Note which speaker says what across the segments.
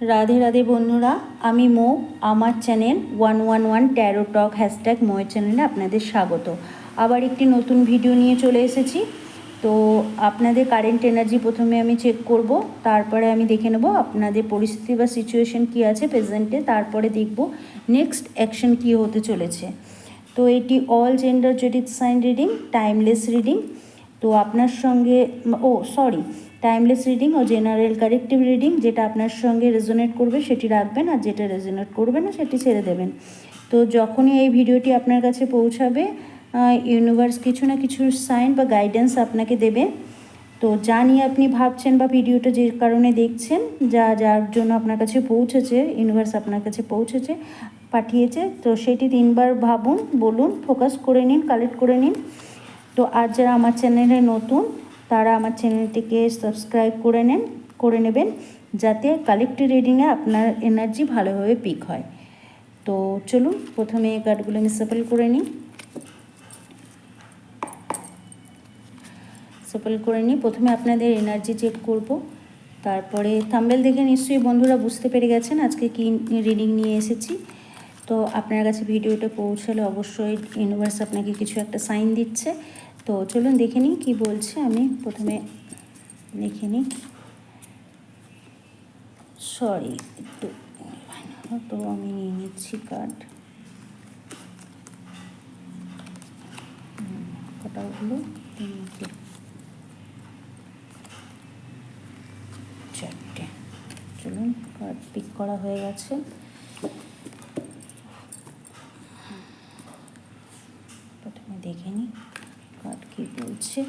Speaker 1: রাধে রাধে বন্ধুরা, আমি মৌ। আমার চ্যানেল 111 ট্যারো টক হ্যাশট্যাগ ময়ের চ্যানেলে আপনাদের স্বাগত। আবার একটি নতুন ভিডিও নিয়ে চলে এসেছি। তো আপনাদের কারেন্ট এনার্জি প্রথমে আমি চেক করব, তারপরে আমি দেখে নেব আপনাদের পরিস্থিতি বা সিচুয়েশন কী আছে প্রেজেন্টে, তারপরে দেখব নেক্সট অ্যাকশন কী হতে চলেছে। তো এটি অল জেন্ডার জেডিথ সাইন রিডিং, টাইমলেস রিডিং। তো আপনার সঙ্গে টাইমলেস রিডিং ও জেনারেল কারেক্টিভ রিডিং, যেটা আপনার সঙ্গে রেজোনেট করবে সেটি রাখবেন, আর যেটা রেজোনেট করবে না সেটি ছেড়ে দেবেন। তো যখনই এই ভিডিওটি আপনার কাছে পৌঁছাবে, ইউনিভার্স কিছু না কিছু সাইন বা গাইডেন্স আপনাকে দেবে। তো যা নিয়ে আপনি ভাবছেন বা ভিডিওটা যে কারণে দেখছেন, যার জন্য আপনার কাছে পৌঁছেছে, ইউনিভার্স আপনার কাছে পাঠিয়েছে, তো সেটি 3বার ভাবুন, বলুন, ফোকাস করে নিন, কালেক্ট করে নিন। তো আর যারা আমার চ্যানেলে নতুন, তারা আমার চ্যানেলটিকে সাবস্ক্রাইব করে নেবেন, যাতে কালেক্টিভ রিডিংয়ে আপনার এনার্জি ভালোভাবে পিক হয়। তো চলুন প্রথমে এই কার্ডগুলো আমি সাফল করে নিই। প্রথমে আপনাদের এনার্জি চেক করব, তারপরে থাম্বনেল দেখে নিশ্চয়ই বন্ধুরা বুঝতে পেরে গেছেন আজকে কি রিডিং নিয়ে এসেছি। তো আপনার কাছে ভিডিওটা পৌঁছালে অবশ্যই ইউনিভার্স আপনাকে কিছু একটা সাইন দিচ্ছে। তো চলুন দেখে নিই কী বলছে। আমি প্রথমে দেখে নিই, তো আমি নিয়ে নিচ্ছি কার্ড। কটা হলো? 4টে। চলুন, কার্ড পিক করা হয়ে গেছে। প্রথমে দেখে নিই কার্ড কী বলছে।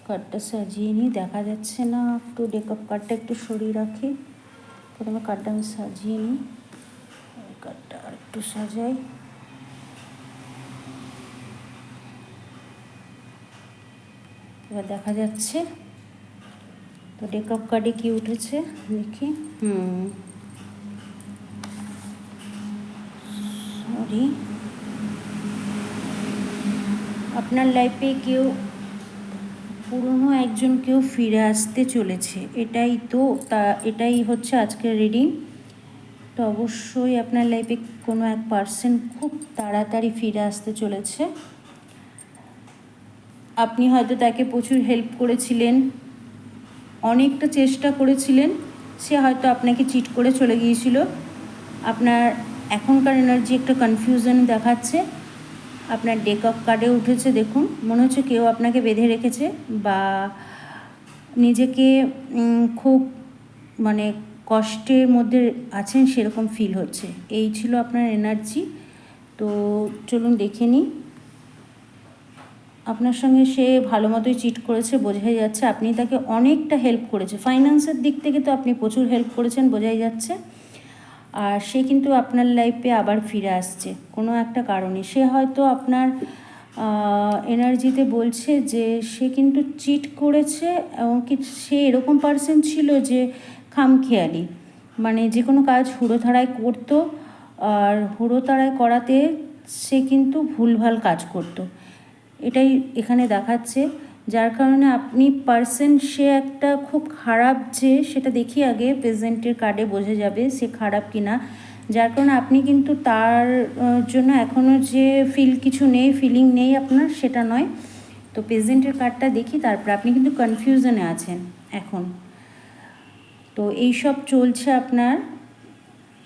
Speaker 1: কার্ডটা সাজিয়ে নিই, দেখা যাচ্ছে না, একটু ডেকআপ কার্ডটা একটু সরিয়ে রাখি। প্রথমে কার্ডটা আমি সাজিয়ে নিই, কার্ডটা আর একটু সাজাই। এবার দেখা যাচ্ছে। তো ডেকআপ কার্ডে কি উঠেছে দেখি। আপনার লাইফে পুরনো কেউ ফিরে আসতে চলেছে, এটাই হচ্ছে আজকের রিডিং। তো অবশ্যই আপনার লাইফে কোনো এক পার্সন খুব তাড়াতাড়ি ফিরে আসতে চলেছে। আপনি হয়তো তাকে প্রচুর হেল্প করেছিলেন, অনেকটা চেষ্টা করেছিলেন, সে হয়তো আপনাকে চিট করে চলে গিয়েছিল। আপনার এখনকার এনার্জি একটা কনফিউশন দেখাচ্ছে। আপনার ডেকআপ কার্ডে উঠেছে, দেখুন, মনে হচ্ছে কেউ আপনাকে বেঁধে রেখেছে বা নিজেকে খুব কষ্টের মধ্যে আছেন সেরকম ফিল হচ্ছে। এই ছিল আপনার এনার্জি। তো চলুন দেখে নিই। আপনার সঙ্গে সে ভালো মতোই চিট করেছে, বোঝাই যাচ্ছে। আপনি তাকে অনেকটা হেল্প করেছে, ফাইন্যান্সের দিক থেকে তো আপনি প্রচুর হেল্প করেছেন, বোঝাই যাচ্ছে। আর সে কিন্তু আপনার লাইফে আবার ফিরে আসছে কোনো একটা কারণে। সে হয়তো আপনার এনার্জিতে বলছে যে সে কিন্তু চিট করেছে, এমনকি সে এরকম পার্সন ছিল যে খামখেয়ালি, যে কোনো কাজ হুড়োতাড়ায় করতো, আর হুড়োতাড়ায় করাতে সে কিন্তু ভুলভাল কাজ করতো, এটাই এখানে দেখাচ্ছে। যার কারণে আপনি সে একটা খুব খারাপ, যে সেটা দেখি আগে প্রেজেন্টের কার্ডে বোঝা যাবে সে খারাপ কি না। যার কারণে আপনি কিন্তু তার জন্য এখনও যে ফিলিং নেই আপনার, সেটা নয়। তো প্রেজেন্টের কার্ডটা দেখি, তারপর আপনি কিন্তু কনফিউশনে আছেন এখন। তো এইসব চলছে আপনার।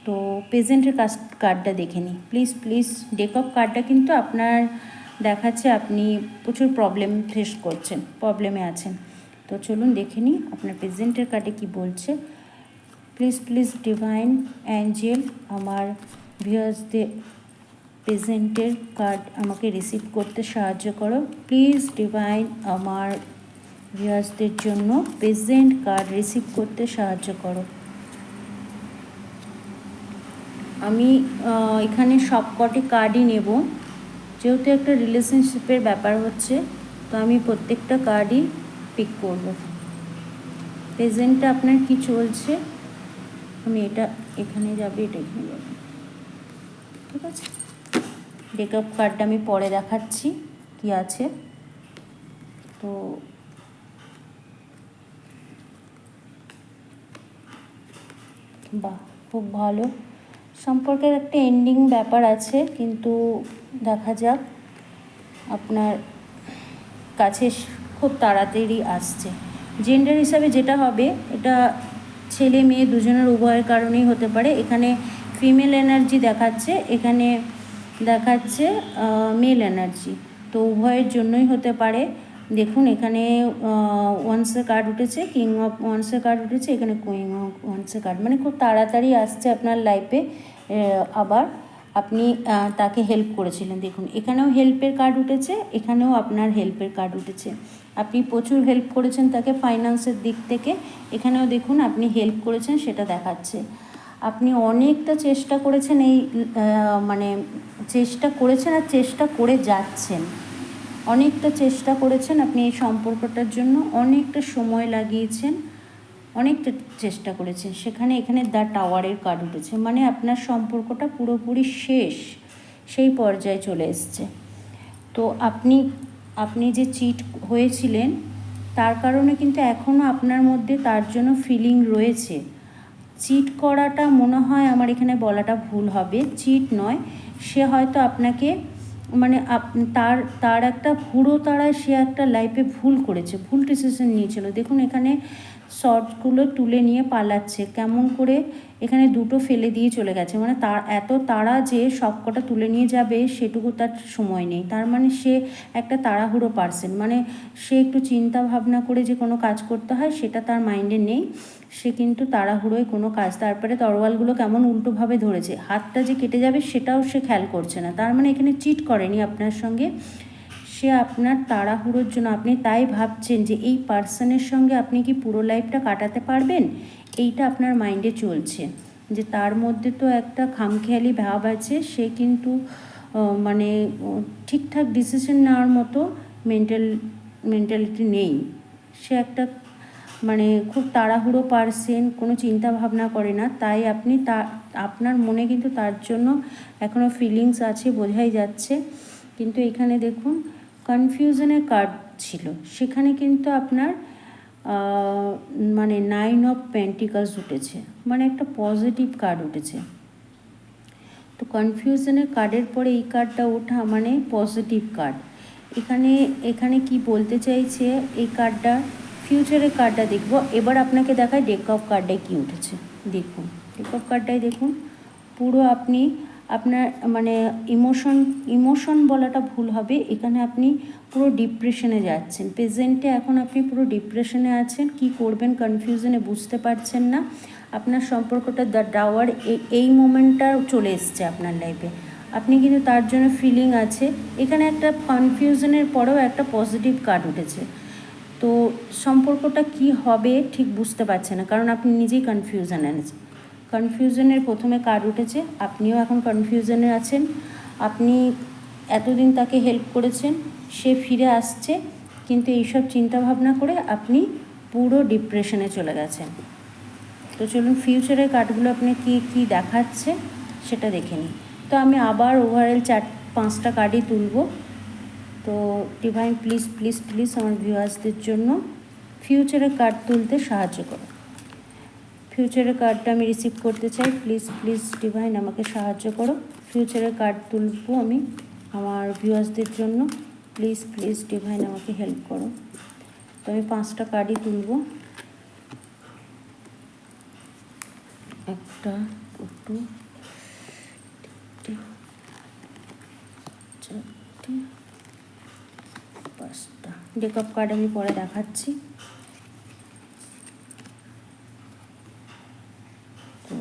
Speaker 1: তো প্রেজেন্টের কার্ডটা দেখে নিই প্লিজ। ডেকআপ কার্ডটা কিন্তু আপনার দেখাচ্ছে আপনি প্রচুর প্রবলেমে আছেন। তো চলুন দেখে নিই আপনার প্রেজেন্টের কার্ডে কি বলছে। প্লিজ ডিভাইন অ্যাঞ্জেল, আমার ভিউয়ার্সদের প্রেজেন্টের কার্ড আমাকে রিসিভ করতে সাহায্য করো। প্লিজ ডিভাইন, আমার ভিউয়ার্সদের জন্য প্রেজেন্ট কার্ড রিসিভ করতে সাহায্য করো। আমি এখানে সবকটি কার্ডই নেব, যেহেতু একটা রিলেশনশিপের ব্যাপার হচ্ছে, তো আমি প্রত্যেকটা কার্ডই পিক করব। প্রেজেন্টটা আপনার কি চলছে, আমি এটা এখানে যাবে, এটা এখানে যাবে, ঠিক আছে। ডেক অফ কার্ডটা আমি পরে দেখাচ্ছি কি আছে। তো বাহ, খুব ভালো সম্পর্কের একটা এন্ডিং ব্যাপার আছে, কিন্তু দেখা যাক আপনার কাছে খুব তাড়াতাড়ি আসছে। জেন্ডার হিসাবে যেটা হবে, এটা ছেলে মেয়ে দুজনের উভয়ের কারণেই হতে পারে। এখানে ফিমেল এনার্জি দেখাচ্ছে, এখানে দেখাচ্ছে মেল এনার্জি, তো উভয়ের জন্যই হতে পারে। দেখুন এখানে ওয়ান্সের কার্ড উঠেছে, কিং অফ ওয়ান্সের কার্ড উঠেছে, এখানে কুইং অফ ওয়ান্সের কার্ড, মানে খুব তাড়াতাড়ি আসছে আপনার লাইফে। আবার আপনি তাকে হেল্প করেছিলেন, দেখুন এখানেও হেল্পের কার্ড উঠেছে, এখানেও আপনার হেল্পের কার্ড উঠেছে। আপনি প্রচুর হেল্প করেছেন তাকে ফাইন্যান্সের দিক থেকে, এখানেও দেখুন আপনি হেল্প করেছেন, সেটা দেখাচ্ছে। আপনি অনেকটা চেষ্টা করেছেন, এই মানে চেষ্টা করেছেন আর চেষ্টা করে যাচ্ছেন, অনেকটা চেষ্টা করেছেন আপনি এই সম্পর্কটার জন্য, অনেকটা সময় লাগিয়েছেন, অনেকটা চেষ্টা করেছেন। সেখানে এখানে দ্য টাওয়ারের কার্ড উঠেছে, মানে আপনার সম্পর্কটা পুরোপুরি শেষ, সেই পর্যায়ে চলে এসছে। তো আপনি যে চিট হয়েছিলেন তার কারণে কিন্তু এখনও আপনার মধ্যে তার জন্য ফিলিং রয়েছে। চিট করাটা মনে হয় আমার এখানে বলাটা ভুল হবে, চিট নয়, সে হয়তো আপনাকে মানে তার একটা হুড়ো তাড়ায় সে একটা লাইফে ভুল করেছে, ভুল ডিসিশন নিয়েছিল। দেখুন এখানে শর্টগুলো তুলে নিয়ে পালাচ্ছে কেমন করে, এখানে দুটো ফেলে দিয়ে চলে গেছে, মানে তার এত তাড়া যে সবকটা তুলে নিয়ে যাবে সেটুকু তার সময় নেই। তার মানে সে একটা তাড়াহুড়ো পারসন, মানে সে একটু চিন্তা ভাবনা করে যে কোনো কাজ করতে হয় সেটা তার মাইন্ডে নেই, সে কিন্তু তাড়াহুড়োয় কোনো কাজ, তারপরে তরোয়ালগুলো কেমন উল্টোভাবে ধরেছে, হাতটা যে কেটে যাবে সেটাও সে খেয়াল করছে না। তার মানে এখানে চিট করেনি আপনার সঙ্গে, সে আপনার তাড়াহুড়োর জন্য, আপনি তাই ভাবছেন যে এই পার্সনের সঙ্গে আপনি কি পুরো লাইফটা কাটাতে পারবেন, এইটা আপনার মাইন্ডে চলছে, যে তার মধ্যে তো একটা খামখেয়ালি ভাব আছে, সে কিন্তু মানে ঠিকঠাক ডিসিশন নেওয়ার মতো মেন্টালিটি নেই, সে একটা মানে খুব তাড়াহুড়ো পারসন, কোনো চিন্তা ভাবনা করে না। তাই আপনি আপনার মনে কিন্তু তার জন্য এখনও ফিলিংস আছে, বোঝাই যাচ্ছে। কিন্তু এখানে দেখুন কনফিউশনের কার্ড ছিল, সেখানে কিন্তু আপনার মানে 9 অফ পেন্টিকলস উঠেছে, মানে একটা পজিটিভ কার্ড উঠেছে। তো কনফিউশনের কার্ডের পরে এই কার্ডটা ওঠা মানে পজিটিভ কার্ড। এখানে কি বলতে চাইছে এই কার্ডটা, ফিউচারের কার্ডটা দেখব। এবার আপনাকে দেখায় ডেক অফ কার্ডে কী উঠেছে, দেখুন ডেক অফ কার্ডটাই দেখুন। পুরো আপনার মানে ইমোশন বলাটা ভুল হবে, এখানে আপনি পুরো ডিপ্রেশনে যাচ্ছেন, প্রেজেন্টে এখন আপনি পুরো ডিপ্রেশনে আছেন, কি করবেন কনফিউশনে বুঝতে পারছেন না। আপনার সম্পর্কটা দ্য টাওয়ার এই মোমেন্টটা চলে এসছে আপনার লাইফে, আপনি কিন্তু তার জন্য ফিলিং আছে। এখানে একটা কনফিউশনের পরেও একটা পজিটিভ কার্ড উঠেছে, তো সম্পর্কটা কি হবে ঠিক বুঝতে পারছে না, কারণ আপনি নিজেই কনফিউশনে আছেন। কনফিউশনের প্রথমে কার্ড উঠেছে, আপনিও এখন কনফিউশনে আছেন, আপনি এতদিন তাকে হেল্প করেছেন, সে ফিরে আসছে, কিন্তু এইসব চিন্তাভাবনা করে আপনি পুরো ডিপ্রেশনে চলে গেছেন। তো চলুন ফিউচারের কার্ডগুলো আপনি কি দেখাচ্ছে সেটা দেখে নিই। তো আমি আবার ওভারঅল 4-5টা কার্ডই তুলব। তো ডিভাইন প্লিজ প্লিজ প্লিজ আমার ভিউয়ার্সদের জন্য ফিউচারের কার্ড তুলতে সাহায্য করো। ফিউচারের কার্ডটা আমি রিসিভ করতে চাই, প্লিজ প্লিজ ডিভাইন আমাকে সাহায্য করো। ফিউচারের কার্ড তুলবো আমি আমার ভিউয়ার্সদের জন্য, প্লিজ প্লিজ ডিভাইন আমাকে হেল্প করো। তো আমি 5টা কার্ডই তুলব, 1 2 3 4 5টা ডেক অফ কার্ড আমি পরে দেখাচ্ছি। তো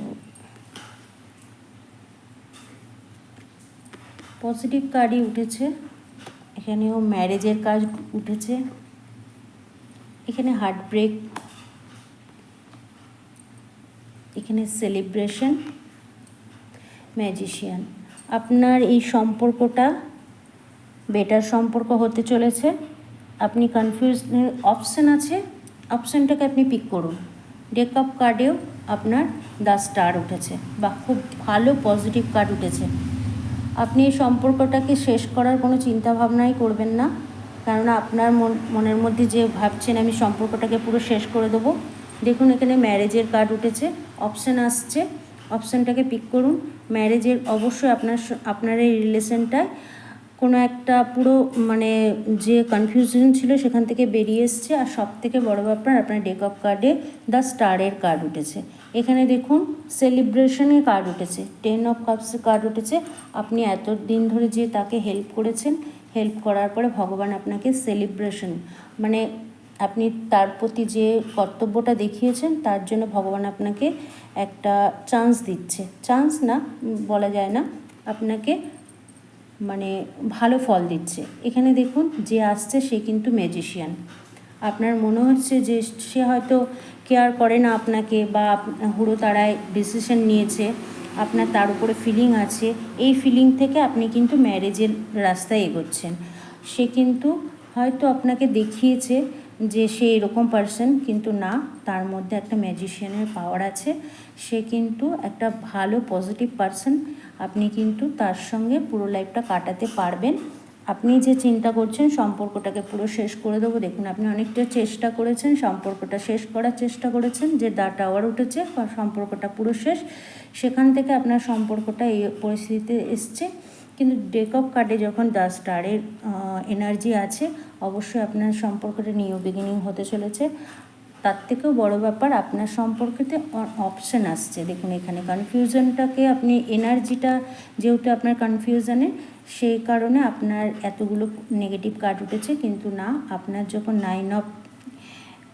Speaker 1: পজিটিভ কার্ডই উঠেছে, এখানেও ম্যারেজের কার্ড উঠেছে, এখানে হার্ট ব্রেক, এখানে সেলিব্রেশন, ম্যাজিশিয়ান। আপনার এই সম্পর্কটা বেটার সম্পর্ক হতে চলেছে। আপনি কনফিউজনের অপশান আছে, অপশানটাকে আপনি পিক করুন। ডেক অফ কার্ডেও আপনার দ্য স্টার উঠেছে, বা খুব ভালো পজিটিভ কার্ড উঠেছে। আপনি এই সম্পর্কটাকে শেষ করার কোনো চিন্তাভাবনাই করবেন না, কারণ আপনার মনের মধ্যে যে ভাবছেন আমি সম্পর্কটাকে পুরো শেষ করে দেবো। দেখুন এখানে ম্যারেজের কার্ড উঠেছে, অপশান আসছে, অপশানটাকে পিক করুন। ম্যারেজের অবশ্যই আপনার এই রিলেশনটায় কোনো একটা পুরো মানে যে কনফিউশন ছিল সেখান থেকে বেরিয়ে এসছে। আর সব থেকে বড়ো ব্যাপার, আপনার ডেক অফ কার্ডে দ্য স্টারের কার্ড উঠেছে। এখানে দেখুন সেলিব্রেশনের কার্ড উঠেছে, 10 অফ কাপসের কার্ড উঠেছে। আপনি এতদিন ধরে যে তাকে হেল্প করেছেন, হেল্প করার পরে ভগবান আপনাকে সেলিব্রেশন, মানে আপনি তার প্রতি যে কর্তব্যটা দেখিয়েছেন তার জন্য ভগবান আপনাকে একটা চান্স দিচ্ছে, চান্স না বলা যায় না, আপনাকে মানে ভালো ফল দিচ্ছে। এখানে দেখুন যে আসছে সে কিন্তু ম্যাজিশিয়ান। আপনার মনে হচ্ছে যে সে হয়তো কেয়ার করে না আপনাকে, বা হুড়োতাড়ায় ডিসিশন নিয়েছে, আপনার তার উপরে ফিলিং আছে। এই ফিলিং থেকে আপনি কিন্তু ম্যারেজের রাস্তায় এগোচ্ছেন। সে কিন্তু হয়তো আপনাকে দেখিয়েছে যে সে এরকম পার্সন, কিন্তু না, তার মধ্যে একটা ম্যাজিশিয়ানের পাওয়ার আছে। সে কিন্তু একটা ভালো পজিটিভ পার্সন। আপনি কিন্তু তার সঙ্গে পুরো লাইফটা কাটাতে পারবেন। আপনি যে চিন্তা করছেন সম্পর্কটাকে পুরো শেষ করে দেবো, দেখুন আপনি অনেকটা চেষ্টা করেছেন, সম্পর্কটা শেষ করার চেষ্টা করেছেন, যে দ্য টাওয়ার উঠেছে, সম্পর্কটা পুরো শেষ, সেখান থেকে আপনার সম্পর্কটা এই পরিস্থিতিতে এসছে। কিন্তু ডেক অফ কার্ডে যখন দ্য স্টারের এনার্জি আছে, অবশ্যই আপনার সম্পর্কটা নিউ বিগিনিং হতে চলেছে। তার থেকেও বড় ব্যাপার, আপনার সম্পর্কেতে অপশান আসছে। দেখুন এখানে কনফিউশনটাকে আপনি এনার্জিটা যেহেতু আপনার কনফিউশনে, সেই কারণে আপনার এতগুলো নেগেটিভ কার্ড উঠেছে। কিন্তু না, আপনার যখন 9 অফ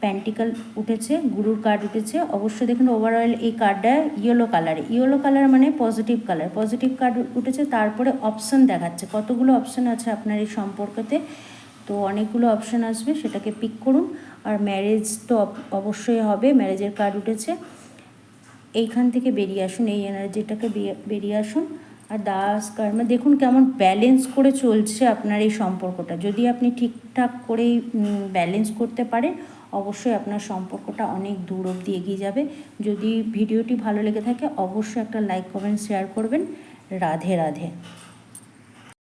Speaker 1: প্যান্টিকল উঠেছে, গুরুর কার্ড উঠেছে, অবশ্যই দেখুন ওভারঅল এই কার্ডটা ইয়েলো কালারে, ইয়েলো কালার মানে পজিটিভ কালার, পজিটিভ কার্ড উঠেছে। তারপরে অপশান দেখাচ্ছে, কতগুলো অপশান আছে আপনার এই সম্পর্কতে, তো অনেকগুলো অপশান আসবে, সেটাকে পিক করুন। আর ম্যারেজ তো অবশ্যই হবে, ম্যারেজের কার্ড উঠেছে। এইখান থেকে বেরিয়ে আসুন, এই এনার্জিটাকে বেরিয়ে আসুন। আর দাস কর্ম দেখুন কেমন ব্যালেন্স করে চলছে আপনার এই সম্পর্কটা। যদি আপনি ঠিকঠাক করেই ব্যালেন্স করতে পারেন, অবশ্যই আপনার সম্পর্কটা অনেক দূর অবধি এগিয়ে যাবে। যদি ভিডিওটি ভালো লেগে থাকে, অবশ্যই একটা লাইক, কমেন্ট, শেয়ার করবেন। রাধে রাধে।